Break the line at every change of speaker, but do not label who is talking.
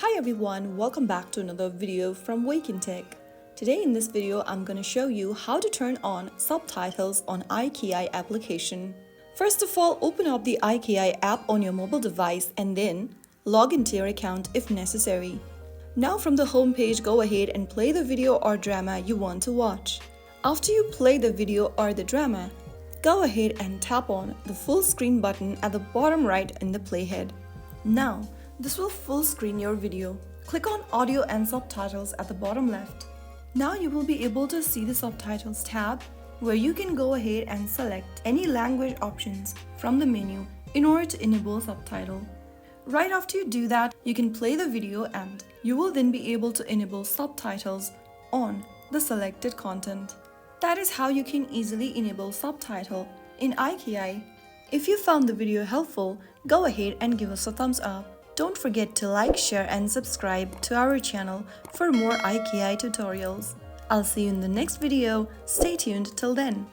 Hi everyone, welcome back to another video from Wake&Tech. Today in this video, I'm going to show you how to turn on subtitles on iQIYI application. First of all, open up the iQIYI app on your mobile device and then log into your account if necessary. Now from the home page, go ahead and play the video or drama you want to watch. After you play the video or the drama, go ahead and tap on the full screen button at the bottom right in the playhead. Now, this will full screen your video. Click on Audio and Subtitles at the bottom left. Now you will be able to see the Subtitles tab where you can go ahead and select any language options from the menu in order to enable subtitle. Right after you do that, you can play the video and you will then be able to enable subtitles on the selected content. That is how you can easily enable subtitle in iQIYI. If you found the video helpful, go ahead and give us a thumbs up. Don't forget to like, share and subscribe to our channel for more iQIYI tutorials. I'll see you in the next video. Stay tuned till then.